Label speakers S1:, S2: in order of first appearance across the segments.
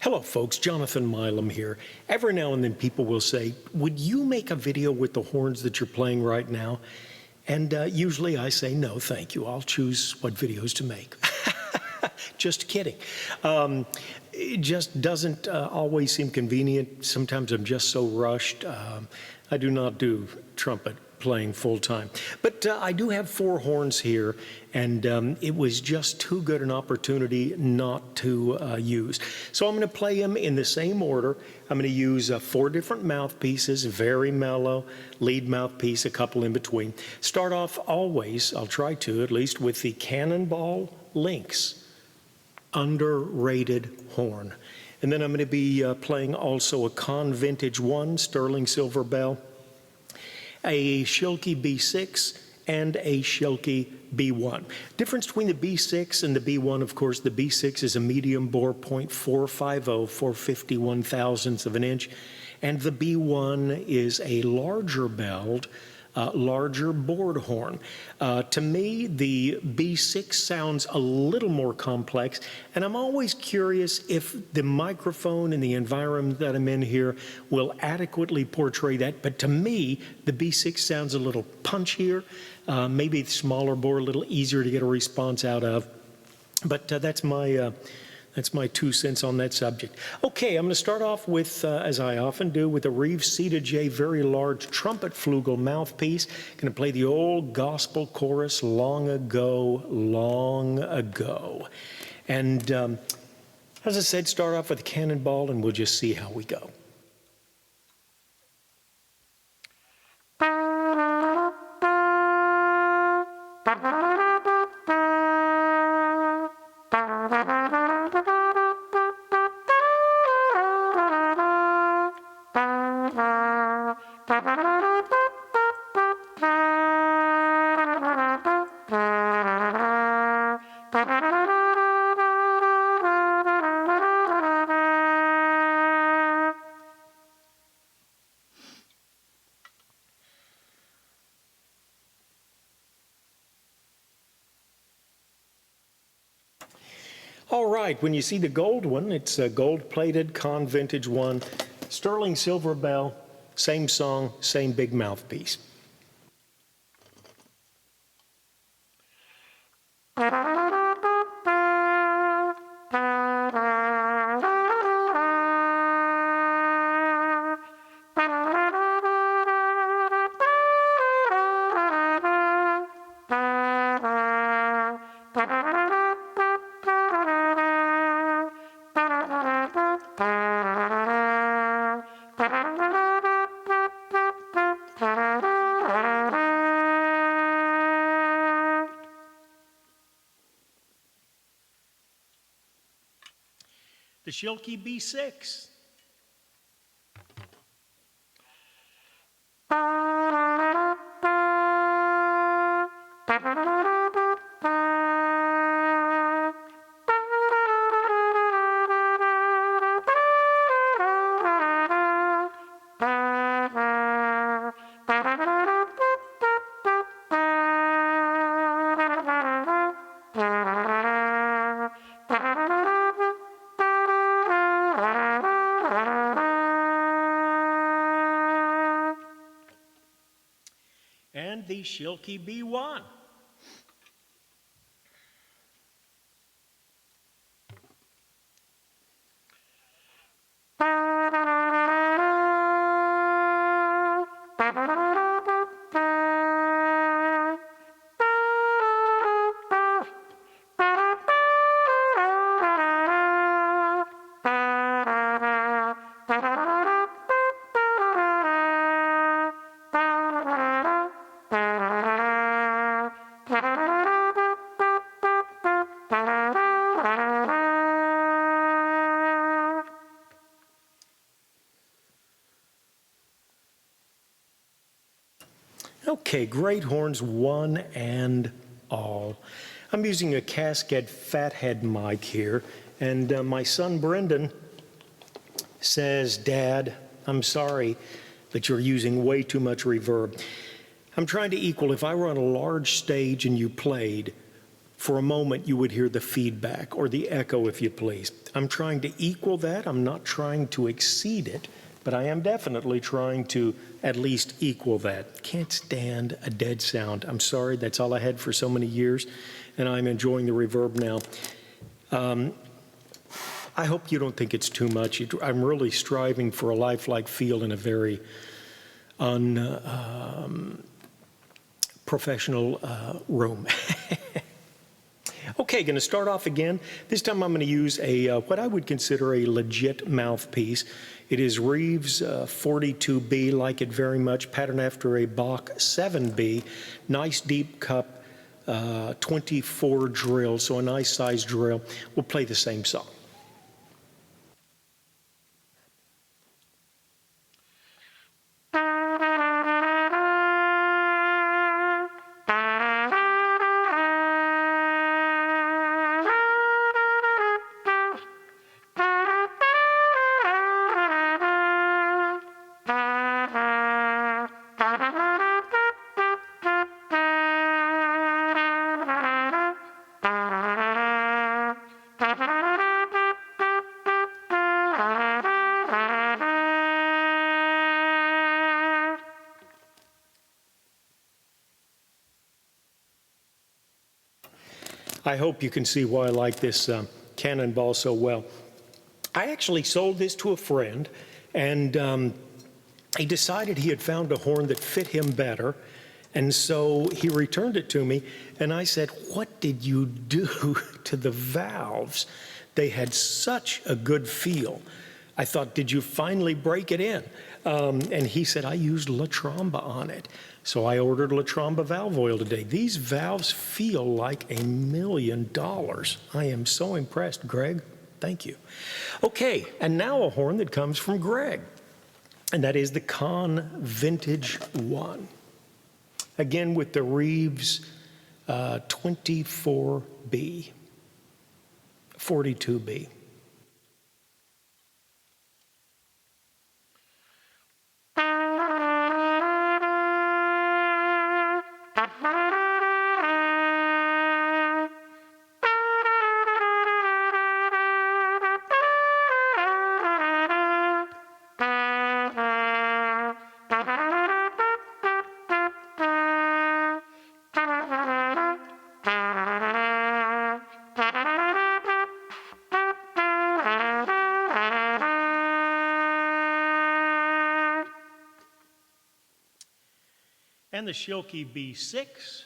S1: Hello folks, Jonathan Milam here. Every now and then people will say, would you make a video with the horns that you're playing right now? And usually I say, no, thank you. I'll choose what videos to make. Just kidding. It just doesn't always seem convenient. Sometimes I'm just so rushed. I do not do trumpet playing full time. But I do have 4 horns here, and it was just too good an opportunity not to use. So I'm going to play them in the same order. I'm going to use 4 different mouthpieces, very mellow, lead mouthpiece, a couple in between. Start off always, I'll try to at least, with the Cannonball Lynx, underrated horn. And then I'm going to be playing also a Conn Vintage One, sterling silver bell, a Schilke B6, and a Schilke B1. Difference between the B6 and the B1, of course, the B6 is a medium bore .450, 451 thousandths of an inch, and the B1 is a larger belled, larger bored horn. To me, the B6 sounds a little more complex, and I'm always curious if the microphone and the environment that I'm in here will adequately portray that. But to me, the B6 sounds a little punchier, maybe the smaller bore, a little easier to get a response out of. But that's my 2 cents on that subject. Okay, I'm going to start off with, as I often do, with a Reeves C2J very large trumpet flugel mouthpiece. Going to play the old gospel chorus, Long Ago, Long Ago. And as I said, start off with the Cannonball, and we'll just see how we go. All right, when you see the gold one, it's a gold-plated Conn Vintage One, sterling silver bell, same song, same big mouthpiece. The Schilke B6. And the Schilke B1. Okay, great horns, one and all. I'm using a Cascade fathead mic here, and my son Brendan says, Dad, I'm sorry, but you're using way too much reverb. I'm trying to equal, if I were on a large stage and you played, for a moment you would hear the feedback or the echo, if you please. I'm trying to equal that. I'm not trying to exceed it, but I am definitely trying to at least equal that. Can't stand a dead sound. I'm sorry, that's all I had for so many years, and I'm enjoying the reverb now. I hope you don't think it's too much. I'm really striving for a lifelike feel in a very unprofessional room. Okay, going to start off again. This time I'm going to use a what I would consider a legit mouthpiece. It is Reeves 42B, like it very much, patterned after a Bach 7B. Nice deep cup, 24 drill, so a nice sized drill. We'll play the same song. I hope you can see why I like this Cannonball so well. I actually sold this to a friend, and he decided he had found a horn that fit him better, and so he returned it to me, and I said, "What did you do to the valves? They had such a good feel." I thought, "Did you finally break it in?" And he said, "I used La Tromba on it." So I ordered La Tromba valve oil today. These valves feel like $1 million. I am so impressed, Greg. Thank you. Okay, and now a horn that comes from Greg, and that is the Conn Vintage One. Again with the Reeves 24B, 42B. And the Schilke B6.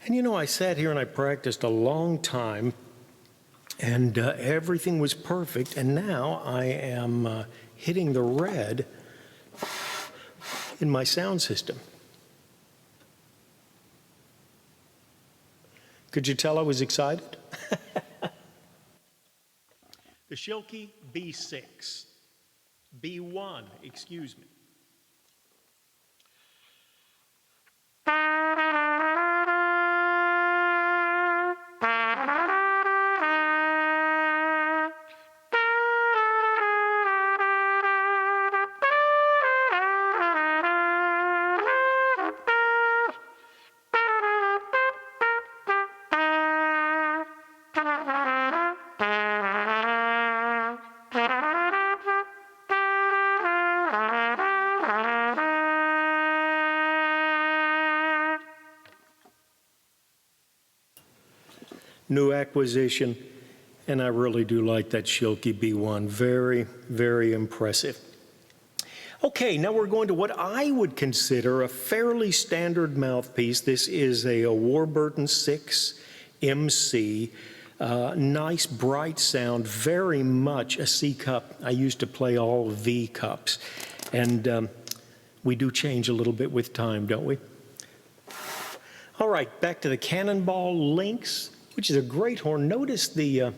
S1: And you know, I sat here and I practiced a long time, and everything was perfect, and now I am hitting the red in my sound system. Could you tell I was excited? The Schilke B6, B1, excuse me. New acquisition, and I really do like that Schilke B1. Very, very impressive. Okay, now we're going to what I would consider a fairly standard mouthpiece. This is a Warburton 6 MC. Nice, bright sound, very much a C cup. I used to play all V cups. And we do change a little bit with time, don't we? All right, back to the Cannonball Lynx, which is a great horn. Notice the,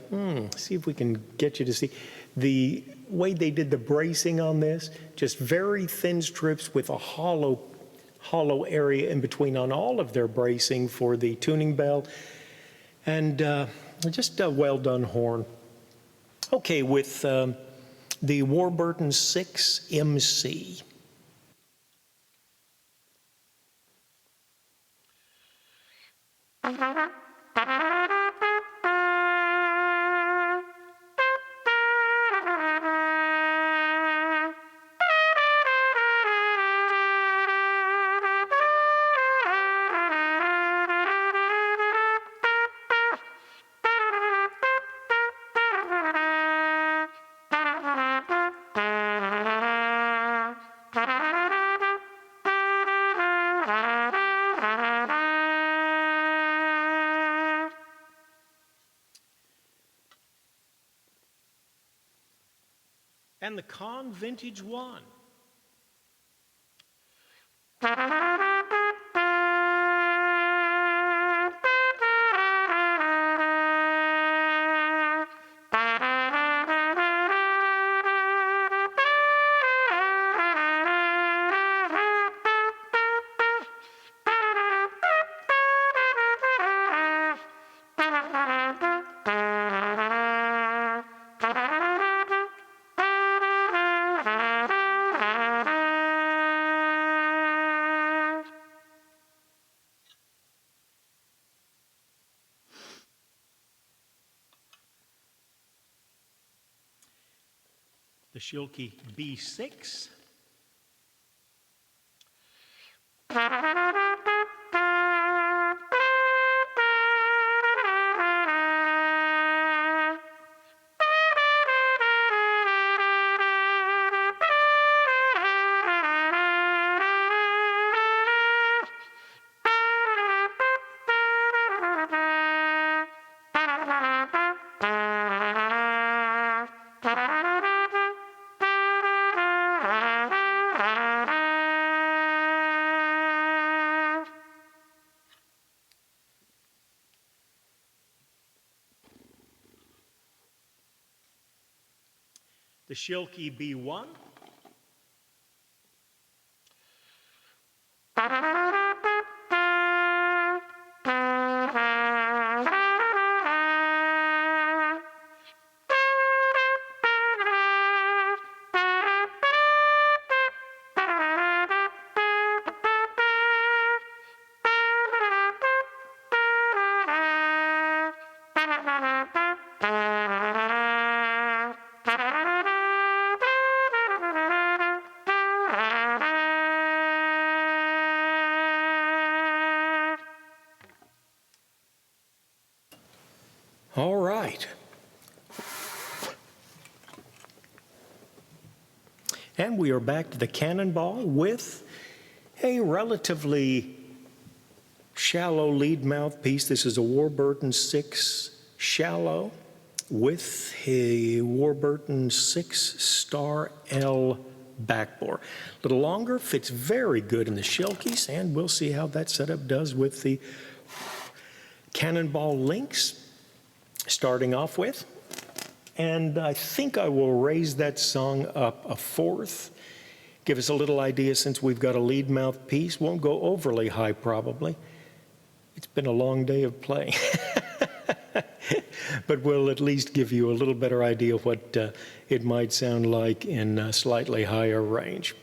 S1: see if we can get you to see, the way they did the bracing on this. Just very thin strips with a hollow area in between on all of their bracing for the tuning bell. And just a well-done horn. Okay, with the Warburton 6 MC. And the Conn Vintage One. The Schilke B6. The Schilke B1. All right. And we are back to the Cannonball with a relatively shallow lead mouthpiece. This is a Warburton 6 shallow with a Warburton 6 star L backbore. A little longer, fits very good in the Schilkes, and we'll see how that setup does with the Cannonball Lynx. Starting off with, and I think I will raise that song up a fourth, give us a little idea since we've got a lead mouthpiece, won't go overly high probably. It's been a long day of playing, but we'll at least give you a little better idea of what it might sound like in a slightly higher range.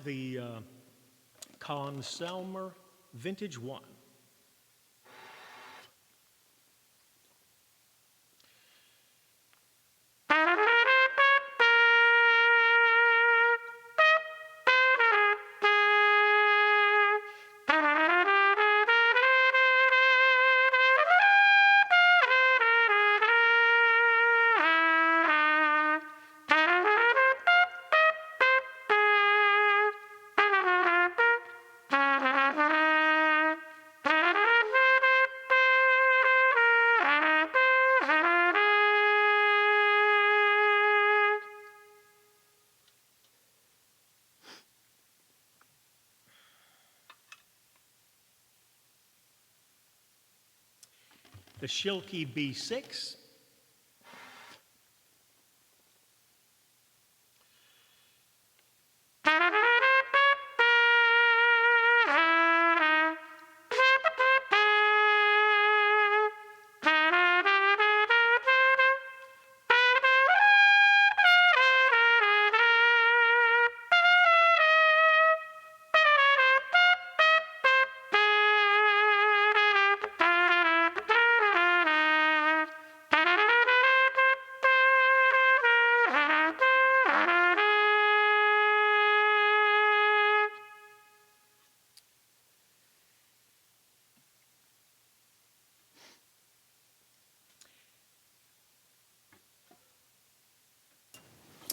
S1: the Conn Vintage One. The Schilke B6,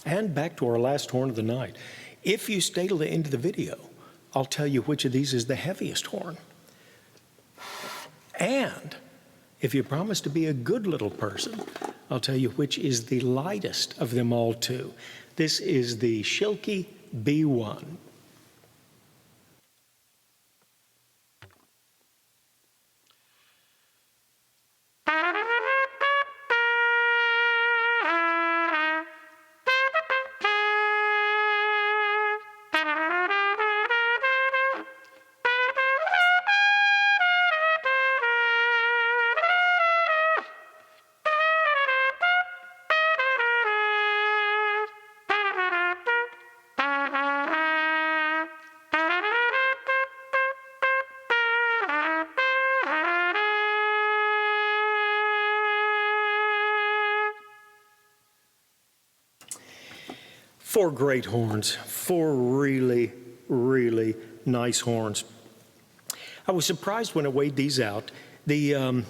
S1: and back to our last horn of the night. If you stay till the end of the video, I'll tell you which of these is the heaviest horn. And if you promise to be a good little person, I'll tell you which is the lightest of them all too. This is the Schilke B1. Four great horns, four really, really nice horns. I was surprised when I weighed these out. The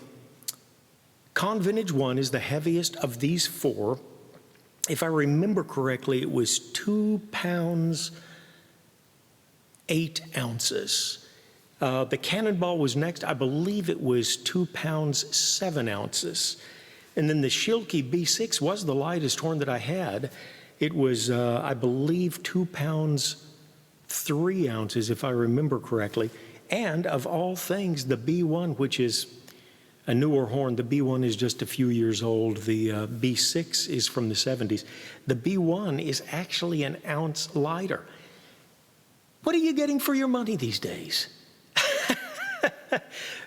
S1: Conn Vintage One is the heaviest of these four. If I remember correctly, it was 2 pounds 8 ounces. The Cannonball was next. I believe it was 2 pounds 7 ounces. And then the Schilke B6 was the lightest horn that I had. It was, I believe, 2 pounds 3 ounces, if I remember correctly. And of all things, the B1, which is a newer horn, the B1 is just a few years old. The B6 is from the 70s. The B1 is actually an ounce lighter. What are you getting for your money these days?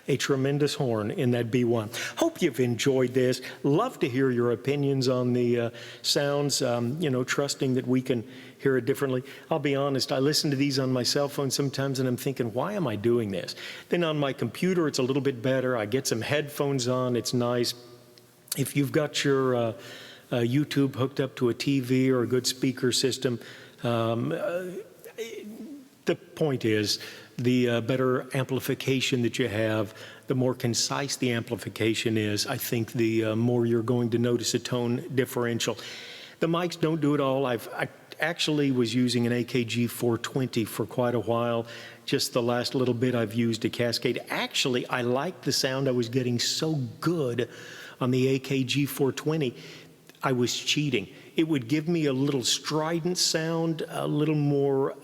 S1: A tremendous horn in that B1. Hope you've enjoyed this. Love to hear your opinions on the sounds, trusting that we can hear it differently. I'll be honest, I listen to these on my cell phone sometimes and I'm thinking, why am I doing this? Then on my computer, it's a little bit better. I get some headphones on, it's nice. If you've got your YouTube hooked up to a TV or a good speaker system, the point is, the better amplification that you have, the more concise the amplification is, I think the more you're going to notice a tone differential. The mics don't do it all. I actually was using an AKG 420 for quite a while. Just the last little bit I've used a Cascade. Actually, I liked the sound I was getting so good on the AKG 420, I was cheating. It would give me a little strident sound, a little more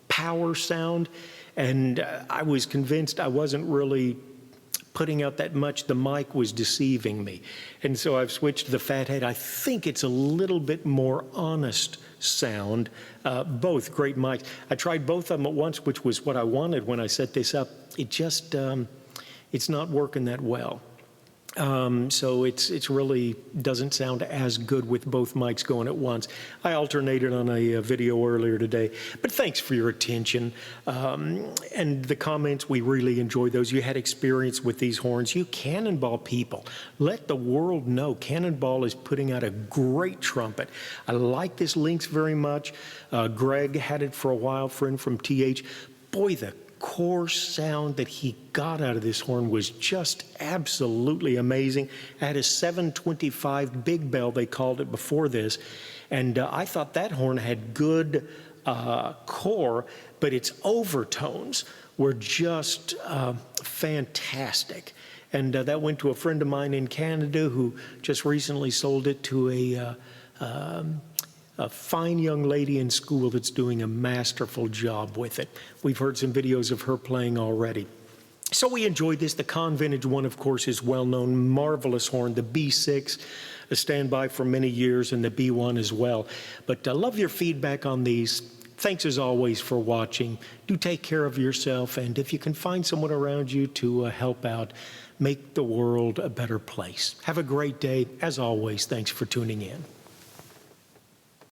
S1: power sound, and I was convinced I wasn't really putting out that much. The mic was deceiving me, and so I've switched to the Fathead. I think it's a little bit more honest sound. Both great mics. I tried both of them at once, which was what I wanted when I set this up. It just it's not working that well. So it's really doesn't sound as good with both mics going at once. I alternated on a video earlier today, but thanks for your attention and the comments. We really enjoyed those. You had experience with these horns. You Cannonball people, let the world know Cannonball is putting out a great trumpet. I like this Lynx very much. Greg had it for a while, friend from TH. Boy, the coarse sound that he got out of this horn was just absolutely amazing. It had a 725 big bell, they called it before this, and I thought that horn had good core, but its overtones were just fantastic. And that went to a friend of mine in Canada who just recently sold it to a fine young lady in school that's doing a masterful job with it. We've heard some videos of her playing already. So we enjoyed this. The Conn Vintage One, of course, is well-known, marvelous horn. The B6, a standby for many years, and the B1 as well. But I love your feedback on these. Thanks as always for watching. Do take care of yourself, and if you can find someone around you to help out, make the world a better place. Have a great day. As always, thanks for tuning in.